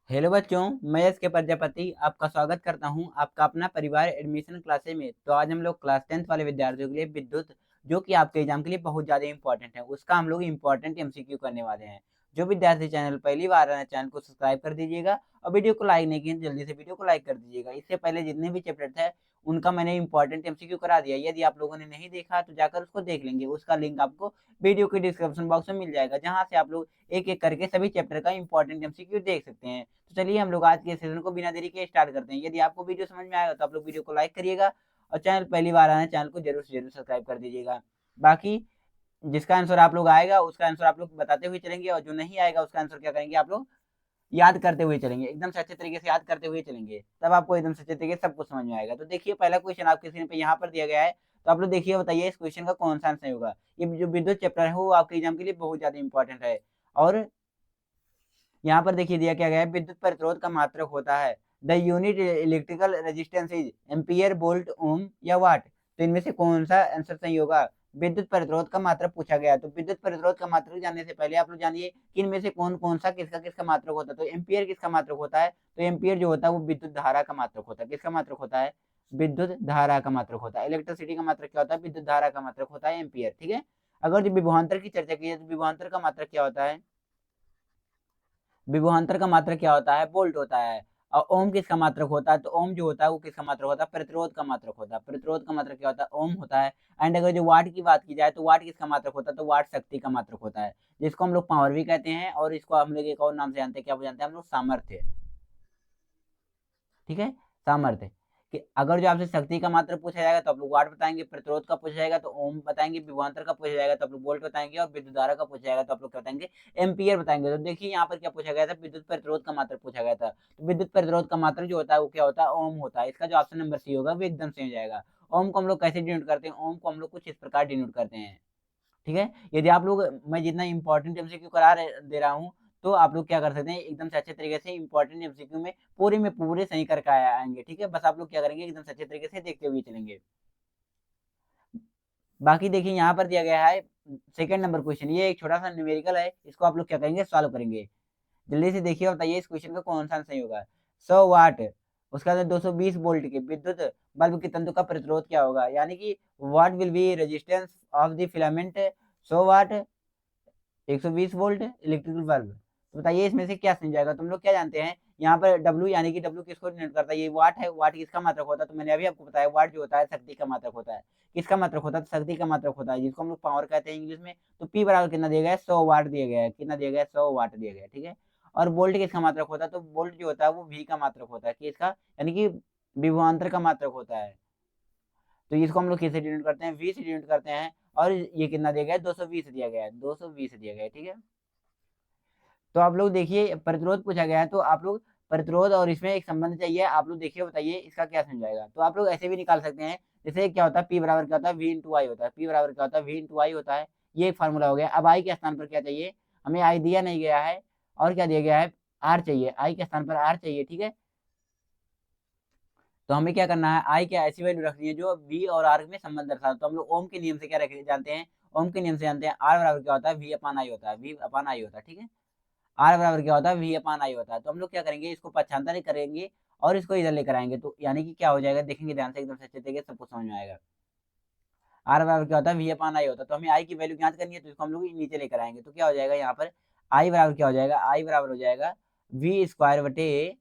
Hello बच्चों, मैं S के प्रजापति आपका स्वागत करता हूं आपका अपना परिवार एडमिशन क्लासेस में। तो आज हम लोग क्लास 10th वाले विद्यार्थियों के लिए विद्युत, जो कि आपके एग्जाम के लिए बहुत ज़्यादा इंपॉर्टेंट है, उसका हम लोग इंपॉर्टेंट एमसीक्यू करने वाले हैं। जो विद्यार्थी चैनल पहली बार आए हैं, चैनल को सब्सक्राइब कर दीजिएगा और वीडियो को लाइक नहीं किया जल्दी से वीडियो को लाइक कर दीजिएगा। इससे पहले जितने भी चैप्टर थे उनका मैंने इंपॉर्टेंट एमसीक्यू करा दिया। यदि आप लोगों ने नहीं देखा तो जाकर उसको देख लेंगे, उसका लिंक आपको वीडियो के डिस्क्रिप्शन बॉक्स में मिल जाएगा, जहाँ से आप लोग एक एक करके सभी चैप्टर का इंपॉर्टेंट एमसीक्यू देख सकते हैं। तो चलिए हम लोग आज के सेशन को बिना देरी के स्टार्ट करते हैं। यदि आपको वीडियो समझ में आएगा तो आप लोग वीडियो को लाइक करिएगा और चैनल पहली बार आना चैनल को जरूर से जरूर सब्सक्राइब कर दीजिएगा। बाकी जिसका आंसर आप लोग आएगा उसका आंसर आप लोग बताते हुए चलेंगे, और जो नहीं आएगा उसका आंसर क्या करेंगे आप लोग याद करते हुए चलेंगे, एकदम से अच्छे तरीके से याद करते हुए चलेंगे, तब आपको एकदम से अच्छे तरीके से सब कुछ समझ में आएगा। तो देखिए पहला क्वेश्चन आपके स्क्रीन पे यहाँ पर दिया गया है, तो आप लोग देखिए बताइए इस क्वेश्चन का कौन सा आंसर होगा। ये जो विद्युत चैप्टर है वो आपके एग्जाम के लिए बहुत ज्यादा इंपॉर्टेंट है। और यहाँ पर देखिए दिया क्या गया है, विद्युत प्रतिरोध का मात्रक होता है the unit electrical resistance is ampere volt ohm या वाट। तो इनमें से कौन सा आंसर सही होगा। विद्युत प्रतिरोध का मात्रक पूछा गया है, तो विद्युत प्रतिरोध का मात्रक जानने से पहले आप लोग जानिए कि इनमें से कौन कौन सा किसका किसका मात्रक होता है। तो एम्पियर किसका मात्रक होता है, तो एम्पियर जो होता है वो विद्युत धारा का मात्रक होता है। किसका मात्रक होता है, विद्युत धारा का मात्रक होता है। इलेक्ट्रिसिटी का मात्रक क्या होता है, विद्युत धारा का मात्रक होता है एम्पियर। ठीक है। अगर जो विभवांतर की चर्चा की जाए तो विभवांतर का मात्रक क्या होता है, विभवांतर का मात्रक क्या होता है, वोल्ट होता है। और ओम किसका मात्रक होता है, तो ओम जो होता है वो किसका मात्रक होता है, प्रतिरोध का मात्रक होता है। प्रतिरोध का मात्रक क्या होता है, ओम होता है। एंड अगर जो वाट की बात की जाए तो वाट किसका मात्रक होता है, तो वाट शक्ति का मात्रक होता है, जिसको हम लोग पावर भी कहते हैं, और इसको हम लोग एक और नाम से जानते हैं, क्या जानते हैं हम लोग, सामर्थ्य। ठीक है, सामर्थ्य। कि अगर जो आपसे शक्ति का मात्रक पूछा जाएगा तो आप लोग वाट बताएंगे, प्रतिरोध का पूछा जाएगा तो ओम बताएंगे, विभवांतर का पूछा जाएगा तो आप लोग वोल्ट बताएंगे, और विद्युत धारा का पूछा जाएगा तो आप लोग क्या बताएंगे, एम्पियर बताएंगे। तो देखिए यहाँ पर क्या पूछा गया था, विद्युत प्रतिरोध का मात्रक पूछा गया था। तो विद्युत प्रतिरोध का मात्रक जो होता है वो क्या होता है, ओम होता है। इसका जो ऑप्शन नंबर सी होगा वो एकदम सही हो जाएगा। ओम को हम लोग कैसे डिनोट करते हैं, ओम को हम लोग कुछ इस प्रकार डिनोट करते हैं। ठीक है। यदि आप लोग, मैं जितना इंपॉर्टेंट एमसीक्यू दे रहा हूँ, तो आप लोग क्या कर सकते हैं, एकदम से अच्छे तरीके से इंपॉर्टेंट एमसीक्यू में पूरे सही करके आएंगे। ठीक है, बस आप लोग क्या करेंगे, एकदम से अच्छे तरीके से देखते हुए चलेंगे। बाकी देखिए यहाँ पर दिया गया है सेकंड नंबर क्वेश्चन, ये एक छोटा सा न्यूमेरिकल है, इसको आप लोग क्या करेंगे, सॉल्व करेंगे। जल्दी से देखिए और बताइए इस क्वेश्चन का कौन सा सही होगा। 100 वाट, उसका 220 वोल्ट के विद्युत बल्ब के तंतु का प्रतिरोध क्या होगा, यानी कि what will be resistance of the filament 100 watt 120 volt electrical bulb. तो बताइए इसमें से क्या सही जाएगा। तुम लोग क्या जानते हैं, यहाँ पर W यानी कि W किसको डिनोट करता है, ये वाट है। वाट किसका मात्रक होता है, तो मैंने अभी आपको बताया वाट जो होता है शक्ति का मात्रक होता है। किसका मात्रक होता है, तो शक्ति का मात्रक होता है, जिसको हम लोग पावर कहते हैं इंग्लिश में। तो P बराबर कितना दिया गया है, 100 वाट दिया गया है। कितना दिया गया है, 100 वाट दिया गया है। ठीक है। और वोल्ट किसका मात्रक होता है, तो वोल्ट जो होता है वो V का मात्रक होता है। किसका, यानी कि विभवांतर का मात्रक होता है। तो इसको हम लोग किससे डिनोट करते हैं, V से डिनोट करते हैं। और ये कितना दिया गया है, 220 दिया गया है, 220 दिया गया है। ठीक है। तो आप लोग देखिए प्रतिरोध पूछा गया है, तो आप लोग प्रतिरोध और इसमें एक संबंध चाहिए, आप लोग देखिए बताइए इसका क्या समझाएगा। तो आप लोग ऐसे भी निकाल सकते हैं, जैसे क्या होता है, पी बराबर क्या होता है, वी इंटू आई होता है। पी बराबर क्या होता है, वी इंटू आई होता है। ये एक फार्मूला हो गया। अब आई के स्थान पर क्या चाहिए, हमें आई दिया नहीं गया है, और क्या दिया गया है, आर चाहिए। आई के स्थान पर आर चाहिए। ठीक है। तो हमें क्या करना है, आई क्या ऐसी वैल्यू रखनी है जो वी और आर में संबंध दर्शाता है। तो हम लोग ओम के नियम से क्या रख जानते हैं, ओम के नियम से जानते हैं आर बराबर क्या होता है, वी अपान आई होता है। वी अपान आई होता है। ठीक है। आर बराबर क्या होता है, वी अपान आई होता है। तो हम लोग क्या करेंगे, इसको पक्षांतर करेंगे और इसको इधर लेकर आएंगे, तो यानी कि क्या हो जाएगा, देखेंगे ध्यान से एकदम से अच्छे तरीके से सबको समझ में आएगा। आर बराबर क्या होता है, वी अपान आई होता है। तो हमें आई की वैल्यू ज्ञात करनी है, तो इसको हम लोग नीचे लेकर आएंगे, तो क्या हो जाएगा यहाँ पर, आई बराबर क्या हो जाएगा, आई बराबर हो जाएगा वी स्क्वायर बटे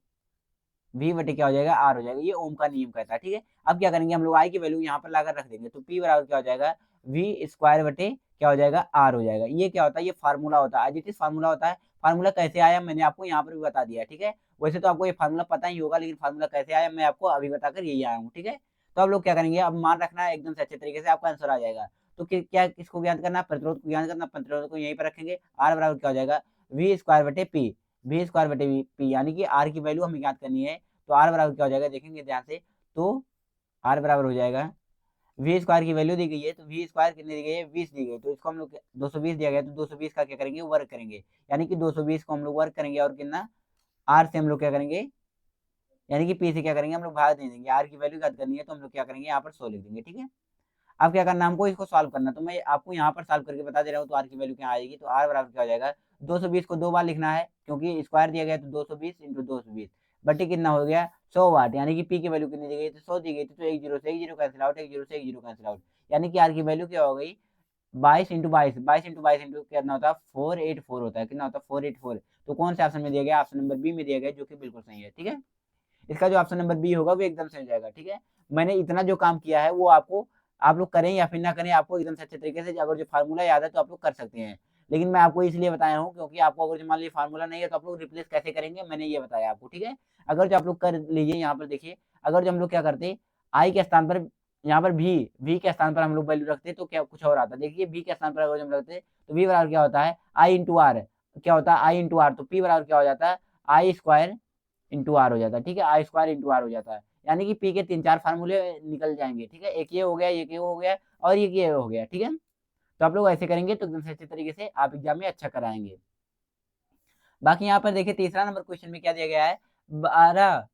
वी बटे क्या हो जाएगा, आर हो जाएगा। ये ओम का नियम कहता है। ठीक है। अब क्या करेंगे, हम लोग आई की वैल्यू यहाँ पर लाकर रख देंगे, तो पी बराबर क्या हो जाएगा, वी स्क्वायर बटे क्या हो जाएगा, आर हो जाएगा। ये क्या होता है, ये फार्मूला होता है, एज फार्मूला होता है। फार्मूला कैसे आया मैंने आपको यहाँ पर भी बता दिया। ठीक है। वैसे तो आपको ये फार्मूला पता ही होगा, लेकिन फार्मूला कैसे आया मैं आपको अभी बताकर यही आया हूँ। ठीक है। तो आप लोग क्या करेंगे, अब मान रखना है, एकदम से अच्छे तरीके से आपका आंसर आ जाएगा। तो क्या किसको ज्ञात करना है, प्रतिरोध को ज्ञात करना। प्रतिरोध को यहीं पर रखेंगे, आर बराबर क्या हो जाएगा, वी स्क्वायर बटे पी। वी स्क्वायर बटे पी यानी कि आर की वैल्यू हमें ज्ञात करनी है। तो आर बराबर क्या हो जाएगा, देखेंगे ध्यान से। तो आर बराबर हो जाएगा, वी स्क्वायर की वैल्यू दी गई है, तो वी स्क्वायर कितनी दी गई है, 20 दी गई, तो इसको हम लोग 220 दिया गया, तो 220 का क्या करेंगे, वर्क करेंगे। यानी कि 220 को हम लोग वर्क करेंगे, और कितना, आर से हम लोग क्या करेंगे, यानी कि पी से क्या करेंगे, हम लोग भाग दे देंगे। आर की वैल्यू याद करनी है, तो हम लोग क्या करेंगे, यहाँ पर 100 लिख देंगे। ठीक है। अब क्या करना है हमको, इसको सॉल्व करना। तो मैं आपको यहाँ पर सॉल्व करके बता दे रहा हूँ, तो आर की वैल्यू क्या आएगी, तो आर बराबर क्या हो जाएगा, 220 को 2 बार लिखना है क्योंकि स्क्वायर दिया गया है, तो 220 इंटू 220 बटे कितना हो गया 100 वाट, यानी कि पी की वैल्यू कितनी दी गई, तो 100 दी गई थी, तो एक जीरो से एक जीरो कैंसिल आउट, एक जीरो से एक जीरो कैंसिल आउट, यानी कि आर की वैल्यू क्या हो गई 22 इंटू 22, 22 इंटू कितना होता है 484 होता है, कितना होता है 484। तो कौन से ऑप्शन में दिया गया, ऑप्शन नंबर बी में दिया गया, जो कि बिल्कुल सही है। ठीक है, इसका जो ऑप्शन नंबर बी होगा वो एकदम सही हो जाएगा। ठीक है, मैंने इतना जो काम किया है वो आपको, आप लोग करें या फिर ना करें, आपको एकदम से अच्छे तरीके से अगर जो फार्मूला याद है तो आप लोग कर सकते हैं, लेकिन मैं आपको इसलिए बताया हूँ क्योंकि आपको अगर जो मान लीजिए फार्मूला नहीं है तो आप लोग रिप्लेस कैसे करेंगे मैंने ये बताया आपको। ठीक है, अगर जो आप लोग कर लीजिए, यहाँ पर देखिए, अगर जो हम लोग क्या करते आई के स्थान पर, यहाँ पर भी के स्थान पर हम लोग वैल्यू रखते तो क्या कुछ और आता। देखिए भी के स्थान पर अगर हम रखते तो वी बराबर क्या होता है आई इंटू आर, क्या होता है आई इंटू आर, तो पी बराबर क्या हो जाता है आई स्क्वायर इंटू आर हो जाता है। ठीक है, आई स्क्वायर इंटू आर हो जाता है, यानी कि पी के 3-4 फार्मूले निकल जाएंगे। ठीक है, एक ये हो गया, एक ये हो गया और एक ये हो गया। ठीक है, तो आप लोग ऐसे करेंगे तो एकदम से अच्छे तरीके से आप एग्जाम में अच्छा कराएंगे। बाकी यहाँ पर देखिए तीसरा नंबर क्वेश्चन में क्या दिया गया है, 12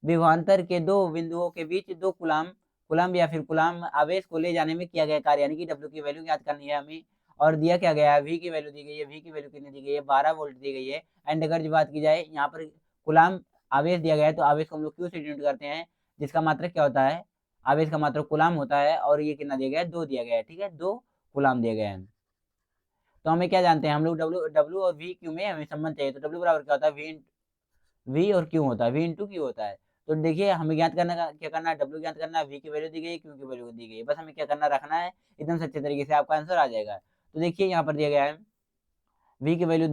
विभवांतर के दो बिंदुओं के बीच दो कुलाम कुलाम या फिर कुलाम आवेश को ले जाने में किया गया कार्य, यानी कि डब्ल्यू की वैल्यू याद करनी है हमें, और दिया क्या गया है वी की वैल्यू दी गई है, वी की वैल्यू कितनी दी गई है 12 वोल्ट दी गई है। एंड अगर जो बात की जाए यहाँ पर कुलाम आवेश दिया गया है, तो आवेश को हम लोग क्यों से डिनोट करते हैं, जिसका मात्रक क्या होता है, आवेश का मात्रक कुलाम होता है, और ये कितना दिया गया है 2 दिया गया है। ठीक है, 2 कुलाम दिया गया है। तो हमें क्या जानते हैं हम लोग, डब्ल्यू डब्ल्यू और वी क्यू में हमें संबंध चाहिए, तो डब्ल्यू बराबर क्या होता है वी और क्यू होता है, वी इंटू क्यू होता है। तो देखिए हमें ज्ञात करना का क्या करना है, डब्ल्यू ज्ञात करना है, वी की वैल्यू दी गई है, क्यू की वैल्यू दी गई है, बस हमें क्या करना रखना है, एकदम से अच्छे तरीके से आपका आंसर आ जाएगा। तो देखिए यहाँ पर दिया गया है वी की वैल्यू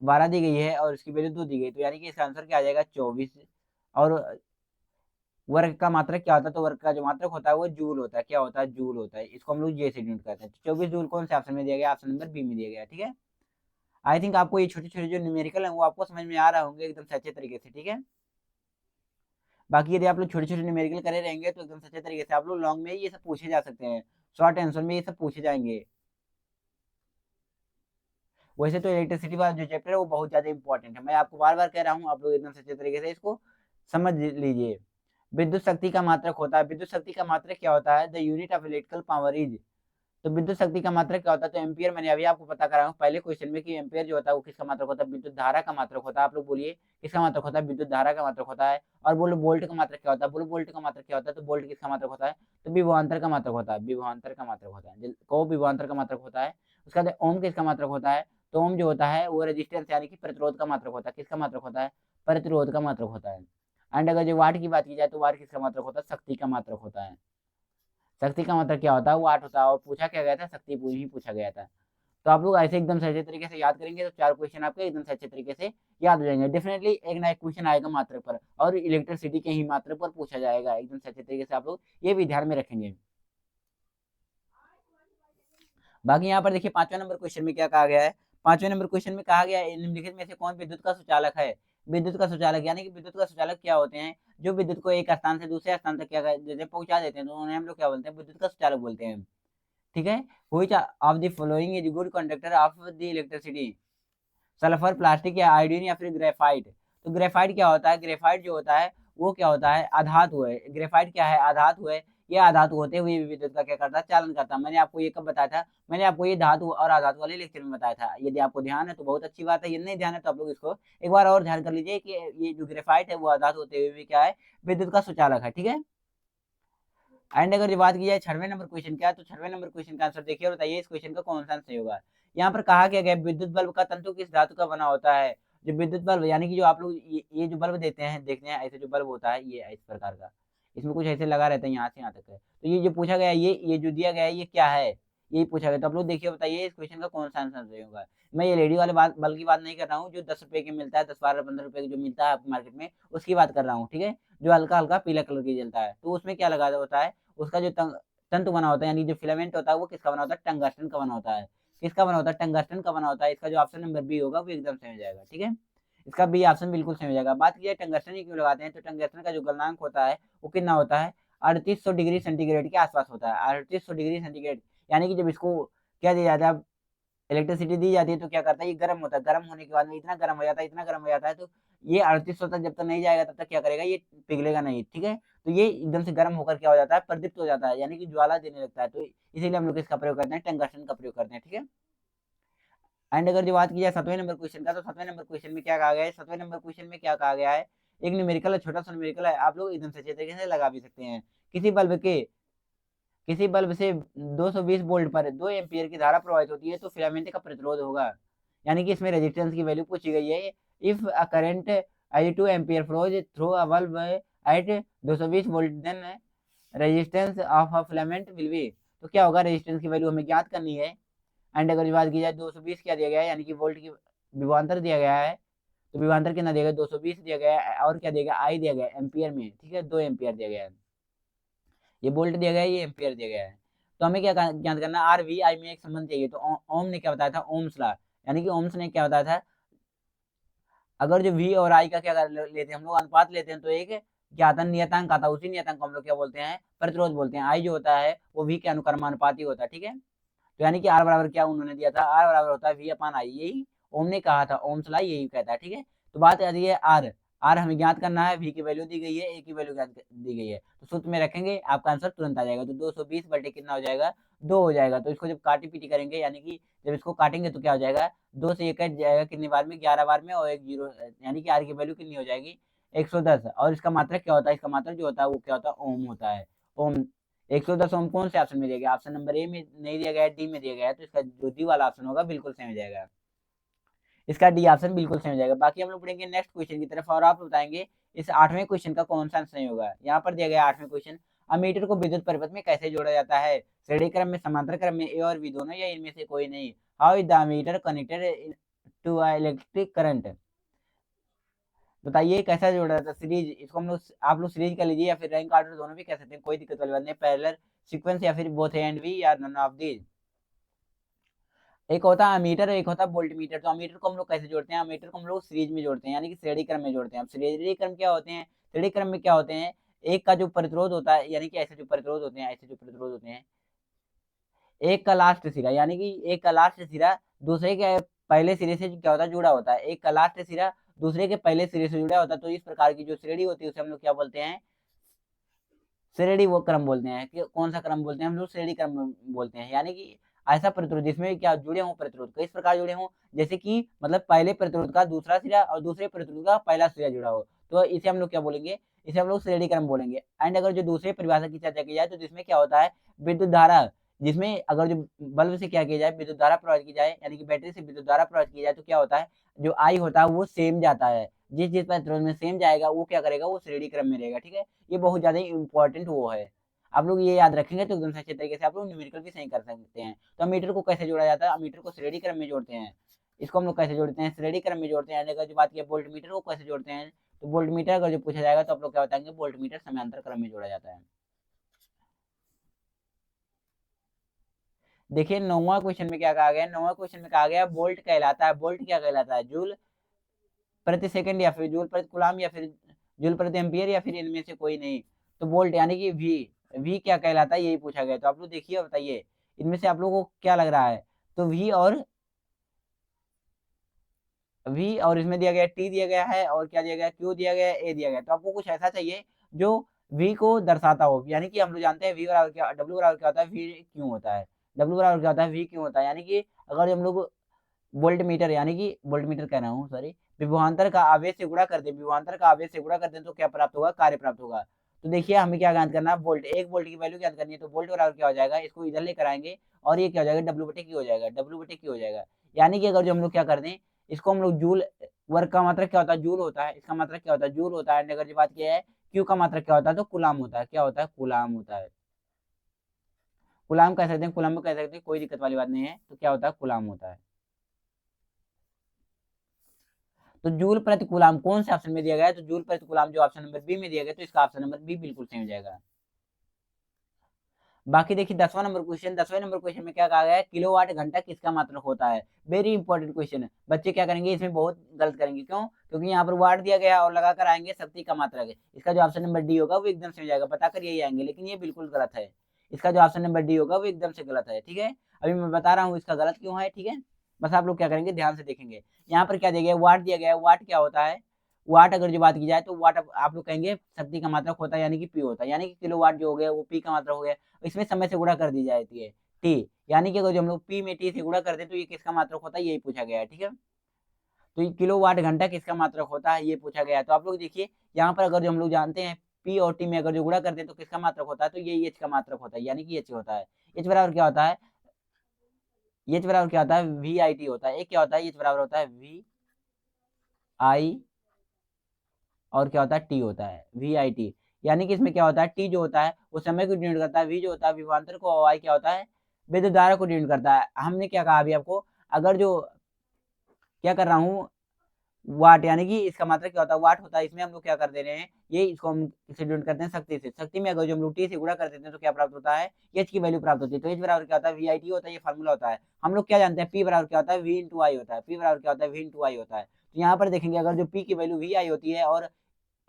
12 दी गई है और इसकी वैल्यू 2 दी गई, तो यानी कि इसका आंसर क्या आ जाएगा 24। और वर्ग का मात्रक क्या होता है, तो वर्ग का जो मात्रक होता है वो जूल होता है, क्या होता है जूल होता है, इसको हम लोग जे से डिनोट करते हैं। तो 24 जूल कौन से ऑप्शन में दिया गया, ऑप्शन नंबर बी में दिया गया। ठीक है, आई थिंक आपको ये छोटे छोटे जो न्यूमेरिकल है वो आपको समझ में आ रहा होंगे एकदम से अच्छे तरीके से। ठीक है, बाकी यदि आप लोग छोटे छोटे न्यूमेरिकल करे रहेंगे तो एकदम सच्चे तरीके से आप लोग लॉन्ग में ये सब पूछे जा सकते हैं, शॉर्ट आंसर में ये सब पूछे जाएंगे। वैसे तो इलेक्ट्रिसिटी वाला जो चैप्टर है वो बहुत ज्यादा इंपॉर्टेंट है, मैं आपको बार बार कह रहा हूँ, आप लोग एकदम सच्चे तरीके से इसको समझ लीजिए। विद्युत शक्ति का मात्रक होता है, विद्युत शक्ति का मात्रक क्या होता है, the unit of electrical power is, तो विद्युत शक्ति का मात्रक क्या होता है, तो एम्पियर, मैंने अभी आपको पता करा हूँ पहले क्वेश्चन में कि एम्पियर जो होता है वो किसका मात्रक होता है, विद्युत धारा का मात्रक होता है। आप लोग बोलिए किसका मात्रक होता है, विद्युत धारा का मात्रक होता है। और बोलो वोल्ट का मात्रक क्या होता है, बोलो वोल्ट का मात्रक क्या होता है, तो वोल्ट किसका मात्रक होता है, तो विभवांतर का मात्रक होता है, विभवांतर का मात्रक होता है, को विभवांतर का मात्रक होता है। उसके बाद ओम किसका मात्रक होता है, तो ओम जो होता है वो रेजिस्टेंस यानी कि प्रतिरोध का मात्रक होता है, किसका मात्रक होता है, प्रतिरोध का मात्रक होता है। एंड अगर जो वाट की बात की जाए तो वाट किसका मात्रक होता है, शक्ति का मात्रक होता है। शक्ति का मतलब क्या होता है, वो 8 होता है, और पूछा क्या गया था, शक्ति ही पूछा गया था। तो आप लोग ऐसे एकदम से अच्छे तरीके से याद करेंगे तो 4 क्वेश्चन आपके एकदम से अच्छे तरीके से याद हो जाएंगे। डेफिनेटली एक ना एक क्वेश्चन आएगा मात्रक पर, और इलेक्ट्रिसिटी के ही मात्रक पर पूछा जाएगा, एकदम से अच्छे तरीके से आप लोग ये भी ध्यान में रखेंगे। बाकी यहाँ पर देखिए 5वें नंबर क्वेश्चन में क्या कहा गया है, 5वें नंबर क्वेश्चन में कहा गया है निम्नलिखित में से कौन विद्युत का सुचालक है। विद्युत का सुचालक यानी कि विद्युत का सुचालक क्या होते हैं, जो विद्युत को एक स्थान से दूसरे स्थान तक क्या जैसे पहुंचा देते हैं, तो उन्हें हम लोग क्या बोलते हैं, विद्युत का सुचालक बोलते हैं। ठीक है, which of the following is good conductor of the electricity, sulphur, plastic या आयोडीन या फिर ग्रेफाइट। तो ग्रेफाइट क्या होता है, ग्रेफाइट जो होता है वो क्या होता है, अधातु है। ग्रेफाइट क्या है, अधातु है। ये अधातु होते हुए भी विद्युत का क्या करता है, चालन करता है। मैंने आपको ये कब बताया था, मैंने आपको ये धातु और अधातु वाले लेक्चर में बताया था। यदि आपको ध्यान है तो बहुत अच्छी बात है, यदि नहीं ध्यान है तो आप लोग इसको एक बार और ध्यान कर लीजिए कि ये जो ग्रेफाइट है वो अधातु होते हुए भी क्या है, विद्युत का सुचालक है। ठीक है, एंड अगर ये बात की जाए 6वें नंबर क्वेश्चन क्या है, तो 6वें नंबर क्वेश्चन का आंसर देखिए और बताइए इस क्वेश्चन का कौन सा सही होगा। यहाँ पर कहा क्या गया, विद्युत बल्ब का तंतु किस धातु का बना होता है। जो विद्युत बल्ब यानी कि जो आप लोग ये जो बल्ब देते हैं, देखते हैं ऐसे जो बल्ब होता है ये इस प्रकार का, इसमें कुछ ऐसे लगा रहता है यहाँ से यहाँ तक है। तो ये जो पूछा गया ये जो दिया गया है ये क्या है, यही पूछा गया। तो आप लोग देखिए बताइए इस क्वेश्चन का कौन सा आंसर सही होगा। मैं ये लेडी वाले बात बल्ब की बात नहीं कर रहा हूँ, जो 10 रुपए के मिलता है, 10, 12, 15 रुपए की जो मिलता है आपको मार्केट में, उसकी बात कर रहा हूँ। ठीक है, जो हल्का हल्का पीला कलर की जलता है, तो उसमें क्या लगा होता है, उसका जो तंतु बना होता है यानी जो फिलामेंट होता है वो किसका बना होता है, टंगस्टन का बना होता है। किसका बना होता है, टंगस्टन का बना होता है। इसका जो ऑप्शन नंबर बी होगा वो एकदम सही हो जाएगा। ठीक है, इसका बी ऑप्शन बिल्कुल सही हो जाएगा। बात की जाए टंगस्टन ही क्यों लगाते हैं, तो टंगस्टन का जो गलनांक होता है वो कितना होता है, 3800 डिग्री सेंटीग्रेड के आसपास होता है, 3800 डिग्री सेंटीग्रेड। यानी कि जब इसको क्या दिया जाता है, इलेक्ट्रिसिटी दी जाती है तो क्या करता है, ये गर्म होता है, गर्म होने के बाद में इतना गर्म हो जाता है, इतना गर्म हो जाता है, तो ये 3800 तक जब तक नहीं जाएगा तब तक क्या करेगा, ये पिघलेगा नहीं। ठीक है, तो ये एकदम से गर्म होकर क्या हो जाता है, प्रदीप्त हो जाता है, यानी कि ज्वाला देने लगता है। तो इसीलिए हम लोग इसका प्रयोग करते हैं, टंगस्टन का प्रयोग करते हैं। ठीक है, एंड अगर जो बात की जाए 7वें नंबर क्वेश्चन का, तो 7वें नंबर क्वेश्चन में क्या कहा गया है, 7वें नंबर क्वेश्चन में क्या कहा गया है, एक न्यूमेरिकल है, छोटा सा न्यूमेरिकल है, आप लोग एकदम सही तरीके से लगा भी सकते हैं। किसी बल्ब के किसी बल्ब से 220 वोल्ट पर 2 एम्पीयर की धारा प्रवाहित होती है, तो फिलामेंट का प्रतिरोध होगा। यानी कि इसमें रेजिस्टेंस की वैल्यू पूछी गई है। If a current 82 ampere flows through a bulb at 220 volt, then resistance of a filament will be. तो क्या होगा, रेजिस्टेंस की वैल्यू हमें ज्ञात करनी है। एंड अगर बात की जाए 220 क्या दिया गया है, यानी कि वोल्ट की विभवांतर दिया गया है, तो विभवांतर कितना दिया गया, 220 दिया गया है, और क्या दिया गया, आई दिया गया है एम्पियर में, ठीक है, 2 एम्पियर दिया गया है। ये वोल्ट दिया गया है, ये एम्पियर दिया गया है। तो हमें क्या ज्ञात करना है, आर वी आई में एक संबंध चाहिए। तो ओम ने क्या बताया था, ओम्स लॉ, यानी कि ओम्स ने क्या बताया था, अगर जो वी और आई का क्या लेते हैं हम लोग, अनुपात लेते हैं, तो एक क्या आता है, नियतांक आता है, उसी नियतांक को हम लोग क्या बोलते हैं, प्रतिरोध बोलते हैं। आई जो होता है वो वी के अनुक्रमानुपाती होता है, ठीक है। तो यानी कि आर बराबर क्या उन्होंने दिया था, आर बराबर होता है वी अपान आई, यही ओम ने कहा था, ओम्स लॉ यही कहता है, ठीक है। तो बात आती है आर, आर हमें ज्ञात करना है, वी की वैल्यू दी गई है, ए की वैल्यू दी गई है, तो सूत्र में रखेंगे, आपका आंसर तुरंत आ जाएगा। तो 220 बटे कितना हो जाएगा, 2 हो जाएगा। तो इसको जब काटी पीटी करेंगे, यानी कि जब इसको काटेंगे तो क्या हो जाएगा, 2 से 1 कट जाएगा कितनी बार में, 11 बार में, और एक जीरो, यानी कि आर की वैल्यू कितनी हो जाएगी, 110। और इसका मात्रक क्या होता है, इसका मात्रक जो होता है वो क्या होता है, ओम होता है। ओम 110 ओम कौन से ऑप्शन में दिया गया, ऑप्शन नंबर ए में नहीं दिया गया है, डी में दिया गया है, तो इसका जो डी वाला ऑप्शन होगा बिल्कुल सही हो जाएगा, इसका डी ऑप्शन बिल्कुल सही हो जाएगा। बाकी हम लोग पढ़ेंगे नेक्स्ट क्वेश्चन की तरफ, और आप बताएंगे इस 8वें क्वेश्चन का कौन सा आंसर नहीं होगा। यहाँ पर दिया गया 8वें क्वेश्चन, अमीटर को विद्युत परिपथ में कैसे जोड़ा जाता है, श्रेणी क्रम में, समांतर क्रम में, ए और बी दोनों, या इनमें से कोई नहीं। How is the ammeter connected to a electric current. बताइए कैसा जोड़ा जाता है, सीरीज, इसको हम लोग, आप लोग सीरीज कर लीजिए, या फिर रैंक ऑर्डर दोनों भी कह सकते हैं, कोई दिक्कत वाली बात नहीं, पैरेलल सीक्वेंस, या फिर बोथ ए एंड बी, या नन ऑफ दीज। एक होता है अमीटर, एक होता है वोल्ट मीटर। तो अमीटर को हम लोग कैसे जोड़ते हैं, अमीटर को हम लोग सीरीज में जोड़ते हैं, यानी कि श्रेणी क्रम में जोड़ते हैं। अब श्रेणी क्रम क्या होते हैं, श्रेणी क्रम में क्या होते हैं, एक का जो प्रतिरोध होता है, यानी कि ऐसे जो प्रतिरोध होते हैं, ऐसे जो प्रतिरोध होते हैं, एक का लास्ट सिरा, यानी कि एक का लास्ट सिरा दूसरे के पहले सिरे से क्या होता है, जुड़ा होता है, एक का लास्ट सिरा दूसरे के पहले सिरे से जुड़ा होता है। तो इस प्रकार की जो श्रेणी होती है उसे हम लोग क्या बोलते हैं, श्रेणी वो क्रम बोलते हैं। कि कौन सा क्रम बोलते हैं हम लोग, श्रेणी क्रम बोलते हैं। यानी कि ऐसा प्रतिरोध जिसमें क्या जुड़े हों प्रतिरोध, किस प्रकार जुड़े हों, जैसे कि मतलब पहले प्रतिरोध का दूसरा सिरा और दूसरे प्रतिरोध का पहला सिरा जुड़ा हो, तो इसे हम लोग क्या बोलेंगे, इसे हम लोग श्रेणी क्रम बोलेंगे। एंड अगर जो दूसरे परिभाषा की चर्चा की जाए, तो जिसमें क्या होता है, विद्युत धारा, जिसमें अगर जो बल्ब से क्या किया जाए, विद्युत धारा प्रवाहित की जाए, यानी कि बैटरी से विद्युत धारा प्रवाहित की जाए, तो क्या होता है, जो आई होता है वो सेम जाता है, जिस जिस प्रतिरोध में सेम जाएगा वो क्या करेगा, वो श्रेणी क्रम में रहेगा, ठीक है। ये बहुत ज्यादा इंपॉर्टेंट वो है, आप लोग ये याद रखेंगे तो एकदम से अच्छे तरीके से आप लोग न्यूमेरिकल भी सही कर सकते हैं। तो अमीटर को कैसे जोड़ा जाता है, अमीटर को श्रेणी क्रम में जोड़ते हैं, इसको हम लोग कैसे जोड़ते हैं, श्रेणी क्रम में जोड़ते हैं। अगर जो बात की वोल्ट मीटर को कैसे जोड़ते हैं, तो वोल्ट मीटर अगर जो पूछा जाएगा तो आप लोग क्या बताएंगे, वोल्ट मीटर समांतर क्रम में जोड़ा जाता है। देखिए 9वां क्वेश्चन में क्या कहा गया, 9वां क्वेश्चन में कहा गया वोल्ट कहलाता है, वोल्ट क्या कहलाता है, जूल प्रति सेकंड, या फिर जूल प्रति कूलम, या फिर जूल प्रति एम्पियर, या फिर इनमें से कोई नहीं। तो वोल्ट यानी कि वी, वी क्या कहलाता है यही पूछा गया। तो आप लोग देखिए और बताइए इनमें से आप लोगों को क्या लग रहा है। तो वी और इसमें दिया गया टी दिया गया है, और क्या दिया गया, क्यू दिया गया है, ए दिया गया है। तो आपको कुछ ऐसा चाहिए जो वी को दर्शाता हो, यानी कि हम लोग जानते हैं वी बराबर क्या, डब्ल्यू बराबर क्या होता है, वी क्यों होता है, डब्ल्यू बराबर क्या होता है, वी क्यों होता है। यानी कि अगर हम लोग वोल्ट मीटर, यानी कि वोल्ट मीटर कह रहा हूँ, सॉरी, विभवांतर का आवेश से गुणा कर दे, विभवांतर का आवेश से गुणा कर दे, तो क्या प्राप्त होगा, कार्य प्राप्त होगा। तो देखिए हमें क्या ज्ञात करना है, वोल्ट, एक वोल्ट की वैल्यू ज्ञात करनी है। तो वोल्ट बराबर क्या हो जाएगा, इसको इधर लेकर आएंगे, और ये क्या हो जाएगा, डब्ल्यू बटे की हो जाएगा, डब्ल्यू बटे की हो जाएगा। यानी कि अगर जो हम लोग क्या कर दें, इसको हम लोग जूल, वर्क का मात्रक क्या होता है, जूल होता है, इसका मात्रक क्या होता है, जूल होता है। अगर जो बात किया है क्यू का मात्रक क्या होता है, तो कुलाम होता है, क्या होता है, कुलाम होता है। कुलाम कह सकते हैं, कुलाम कह सकते हैं, कोई दिक्कत वाली बात नहीं है। तो क्या होता है, कुलाम होता है। तो जूल प्रति कूलम कौन से ऑप्शन में दिया गया है, तो जूल प्रति कूलम जो ऑप्शन नंबर बी में दिया गया, तो इसका ऑप्शन नंबर बी बिल्कुल सही हो जाएगा। बाकी देखिए 10वां नंबर क्वेश्चन, 10वें नंबर क्वेश्चन में क्या कहा गया है, किलोवाट घंटा किसका मात्रक होता है। वेरी इंपॉर्टेंट क्वेश्चन है, बच्चे क्या करेंगे इसमें, बहुत गलत करेंगे। क्यों, क्योंकि यहाँ पर वाट दिया गया और लगाकर आएंगे शक्ति का मात्रक है। इसका जो ऑप्शन नंबर डी होगा वो एकदम सही हो जाएगा, बताकर यही आएंगे, लेकिन ये बिल्कुल गलत है। इसका जो ऑप्शन नंबर डी होगा वो एकदम से गलत है, ठीक है। अभी मैं बता रहा हूँ इसका गलत क्यों है, ठीक है। बस आप लोग क्या करेंगे, ध्यान से देखेंगे। यहाँ पर क्या दिया गया, वाट दिया गया है, वाट क्या होता है, वाट अगर जो बात की जाए, तो वाट आप लोग कहेंगे शक्ति का मात्रक होता है, यानी कि पी होता है, यानी कि किलो वाट जो हो गया वो पी का मात्रक हो गया। इसमें समय से गुणा कर दी जाती है टी, यानी कि अगर जो हम लोग पी में टी से गुणा करते हैं तो ये किसका मात्रक होता है, यही पूछा गया है। ठीक है, तो ये किलोवाट घंटा किसका मात्रक होता है, ये पूछा गया है। तो आप लोग देखिए यहाँ पर अगर जो हम लोग जानते हैं पी और टी में अगर जो गुणा करते हैं तो किसका मात्रक होता है, तो ये एच का मात्रक होता है, यानी कि एच होता है। एच बराबर क्या होता है, एच बराबर क्या होता है, वी आई टी होता है। एक क्या होता है, एच बराबर होता है वी आई और क्या होता है, टी होता है, वी आई टी। यानी कि इसमें क्या होता है, टी जो होता है वो समय को डिनोट करता है, वी जो होता है विभवांतर को, और आई क्या होता है, विद्युत धारा को डिनोट करता है। हमने क्या कहा अभी आपको, अगर जो क्या कर रहा हूँ, वाट, यानी कि इसका मात्रक क्या होता है, वाट होता है। इसमें हम लोग क्या कर दे रहे हैं, ये इसको हम इसे डिनोट करते हैं शक्ति से। शक्ति में अगर जो हम लोग टी से गुणा कर देते हैं तो क्या प्राप्त होता है, एच की वैल्यू प्राप्त होती है। तो एच बराबर क्या होता है, वी आई टी होता है, ये फार्मूला होता है। हम लोग क्या जानते हैं, पी बराबर क्या होता है, वी इंटू आई होता है। पी बराबर क्या होता है, वी इंटू आई होता है। तो यहाँ पर देखेंगे अगर जो पी की वैल्यू वी आई होती है, और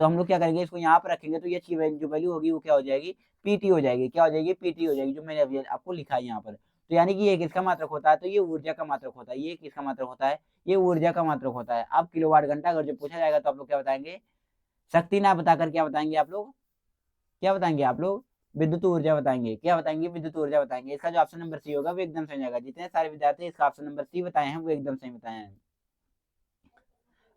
तो हम लोग क्या करेंगे, इसको यहाँ पर रखेंगे तो एच की जो वैल्यू होगी वो क्या हो जाएगी, पीटी हो जाएगी। क्या हो जाएगी, पीटी हो जाएगी, जो मैंने अभी आपको लिखा है यहाँ पर। तो यानी कि ये किसका मात्रक होता है, तो ये ऊर्जा का मात्रक होता है। ये किसका मात्रक होता है, ये ऊर्जा का मात्रक होता है। अब किलोवाट घंटा अगर जो पूछा जाएगा तो आप लोग क्या बताएंगे, शक्ति ना बताकर क्या बताएंगे आप लोग, क्या बताएंगे आप लोग, विद्युत ऊर्जा बताएंगे। क्या बताएंगे, विद्युत ऊर्जा बताएंगे। इसका जो ऑप्शन नंबर सी होगा वो एकदम सही हो जाएगा। जितने सारे विद्यार्थी इसका ऑप्शन नंबर सी बताए हैं वो एकदम सही बताए हैं।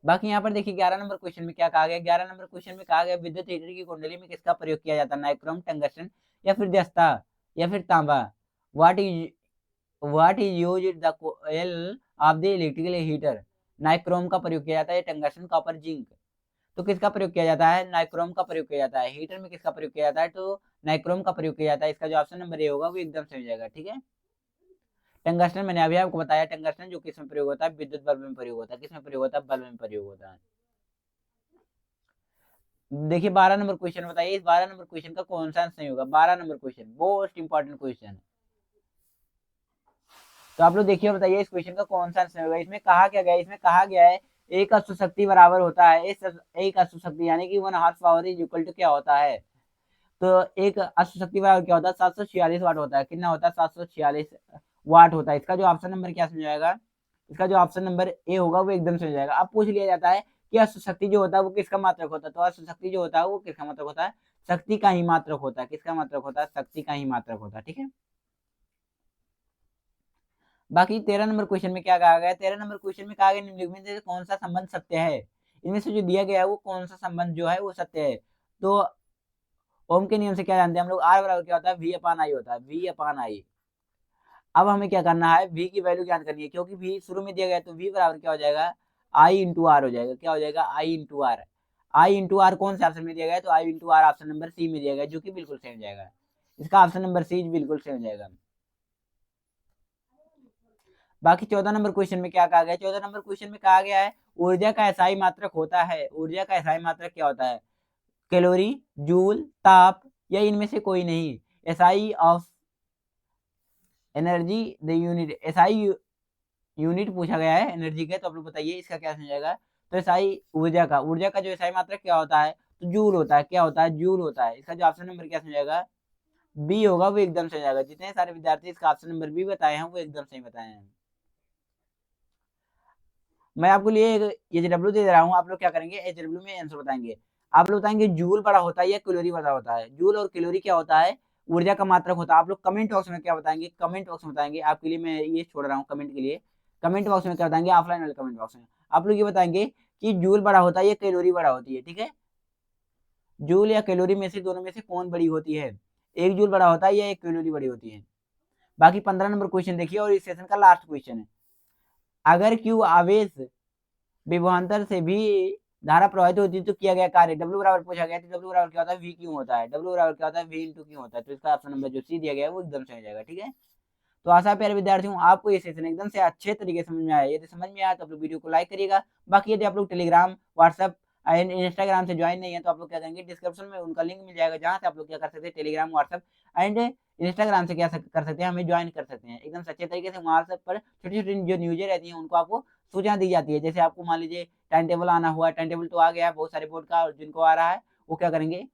बाकी यहाँ पर देखिए 11 नंबर क्वेश्चन में क्या कहा गया, 11 नंबर क्वेश्चन में कहा गया विद्युत हीटर की कुंडली में किसका प्रयोग किया जाता है, नाइक्रोम, टंगस्टन या फिर जस्ता या फिर तांबा। What is use the coil of the electrical heater. Nichrome का प्रयोग किया जाता है, टंगस्टन, कॉपर, जिंक। तो किसका प्रयोग किया जाता है, नाइक्रोम का प्रयोग किया जाता है। हीटर में किसका प्रयोग किया जाता है, तो नाइक्रोम का प्रयोग किया जाता है। इसका जो ऑप्शन नंबर ए होगा वो एकदम सही हो जाएगा। ठीक है, टंगस्टन मैंने अभी आपको बताया, टंगस्टन जो किस में प्रयोग होता है, विद्युत बल्ब में प्रयोग होता है। किस में प्रयोग होता है, बल्ब में प्रयोग होता है। देखिए 12 नंबर क्वेश्चन बताइए, इस 12 नंबर क्वेश्चन का कौन सा आंसर नहीं होगा। 12 number question most important question. तो आप लोग देखिए और बताइए इस क्वेश्चन का कौन सा आंसर होगा। इसमें कहा क्या गया है, इसमें कहा गया है एक अश्व शक्ति बराबर होता है, इस एक अश्व शक्ति यानी कि 1 horse power is equal to क्या होता है, तो एक अश्व शक्ति बराबर क्या होता है, 746 वाट होता है। कितना होता है, 746 वाट होता है। इसका जो ऑप्शन नंबर क्या समझ जाएगा, इसका जो ऑप्शन नंबर ए होगा वो एकदम समझ जाएगा। अब पूछ लिया जाता है कि अश्व शक्ति जो होता है वो किसका मात्रक होता है, तो अश्व शक्ति जो होता है वो किसका मात्रक होता है, शक्ति का ही मात्रक होता है। किसका मात्रक होता है, शक्ति का ही मात्रक होता है। ठीक है, बाकी 13 नंबर क्वेश्चन में क्या कहा गया है, 13 नंबर क्वेश्चन में कहा गया निम्नलिखित में से कौन सा संबंध सत्य है। इनमें से जो दिया गया है वो कौन सा संबंध जो है वो सत्य है। तो ओम के नियम से क्या जानते हैं हम लोग, आर बराबर क्या होता है, वी अपान आई होता है, वी अपान आई। अब हमें क्या करना है, वी की वैल्यू ज्ञात करनी है, क्योंकि वी शुरू में दिया गया तो वी बराबर क्या हो जाएगा, आई इंटू आर हो जाएगा। क्या हो जाएगा, I into R. I into R कौन से ऑप्शन में दिया गया है, तो I into R option number C में दिया गया, जो कि बिल्कुल सही हो जाएगा। इसका ऑप्शन नंबर सी बिल्कुल सही हो जाएगा। बाकी 14 नंबर क्वेश्चन में क्या कहा गया है, 14 नंबर क्वेश्चन में कहा गया है ऊर्जा का एसआई मात्रक होता है। ऊर्जा का एसआई मात्रक क्या होता है, कैलोरी, जूल, ताप या इनमें से कोई नहीं। SI of energy the unit, SI unit पूछा गया है एनर्जी के, तो आप लोग बताइए इसका क्या समझ जाएगा। तो एसआई ऊर्जा का जो एसआई मात्रक क्या होता है, तो जूल होता है। क्या होता है, जूल होता है। इसका जो ऑप्शन नंबर क्या समझ जाएगा, बी होगा, वो एकदम सही जाएगा। जितने सारे विद्यार्थी इसका ऑप्शन नंबर बी बताए हैं वो एकदम सही बताए हैं। मैं आपको लिए एच डब्ल्यू दे रहा हूँ, आप लोग क्या करेंगे, एच डब्ल्यू में आंसर बताएंगे। आप लोग बताएंगे जूल बड़ा होता है या कैलोरी बड़ा होता है। जूल और कैलोरी क्या होता है, ऊर्जा का मात्रक होता है। आप लोग कमेंट बॉक्स में क्या बताएंगे, कमेंट बॉक्स में बताएंगे। आपके लिए मैं ये छोड़ रहा हूँ कमेंट के लिए। कमेंट बॉक्स में क्या बताएंगे, ऑफलाइन वाले कमेंट बॉक्स में आप लोग ये बताएंगे कि जूल बड़ा होता है या कैलोरी बड़ा होती है। ठीक है, जूल या कैलोरी में से दोनों में से कौन बड़ी होती है, एक जूल बड़ा होता है या एक कैलोरी बड़ी होती है। बाकी 15 नंबर क्वेश्चन देखिए और इस सेशन का लास्ट क्वेश्चन है। अगर क्यू आवेश विभवांतर से भी धारा प्रवाहित होती है तो किया गया कार्य, डब्ल्यू बराबर पूछा गया तो डब्ल्यू बराबर क्या होता है, वी क्यों होता है, डब्ल्यू बराबर क्या होता है, वी इंटू क्यों होता है। तो इसका ऑप्शन नंबर जो सी दिया गया है वो एकदम सही हो जाएगा। ठीक है, तो आशा है प्यारे विद्यार्थियों आपको ये सेशन एकदम से अच्छे तरीके से समझ में आया। यदि समझ में आया तो आप लोग वीडियो को लाइक करिएगा। बाकी यदि आप लोग टेलीग्राम, व्हाट्सएप एंड इंस्टाग्राम से ज्वाइन नहीं है तो आप लोग क्या करेंगे, डिस्क्रिप्शन में उनका लिंक मिल जाएगा, जहाँ से आप लोग क्या कर सकते हैं, टेलीग्राम, व्हाट्सएप एंड इंस्टाग्राम से क्या कर सकते हैं, हमें ज्वाइन कर सकते हैं एकदम सच्चे तरीके से। व्हाट्सएप पर छोटी छोटी जो न्यूज़ें रहती हैं उनको आपको सूचना दी जाती है। जैसे आपको मान लीजिए टाइम टेबल आना हुआ, टाइम टेबल तो आ गया है बहुत सारे बोर्ड का, और जिनको आ रहा है वो क्या करेंगे,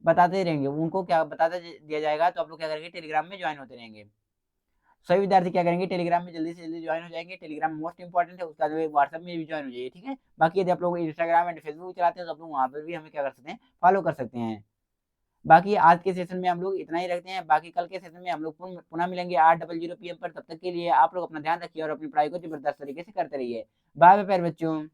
बताते रहेंगे, उनको क्या बताते दिया जाएगा। तो आप लोग क्या करेंगे, टेलीग्राम में ज्वाइन होते रहेंगे। सभी विद्यार्थी क्या करेंगे, टेलीग्राम में जल्दी से जल्दी ज्वाइन हो जाएंगे। टेलीग्राम मोस्ट इंपॉर्टेंट है, उसका जो व्हाट्सएप में भी ज्वाइन हो जाइए। ठीक है, बाकी यदि आप लोग इंस्टाग्राम एंड फेसबुक चलाते हैं तो आप लोग वहाँ पर भी हमें क्या कर सकते हैं, फॉलो कर सकते हैं। बाकी आज के सेशन में हम लोग इतना ही रखते हैं। बाकी कल के सेशन में हम लोग पुनः मिलेंगे 8:00 PM पर। तब तक के लिए आप लोग अपना ध्यान रखिए और अपनी पढ़ाई को जबरदस्त तरीके से करते रहिए। बाय बाय प्यारे बच्चों।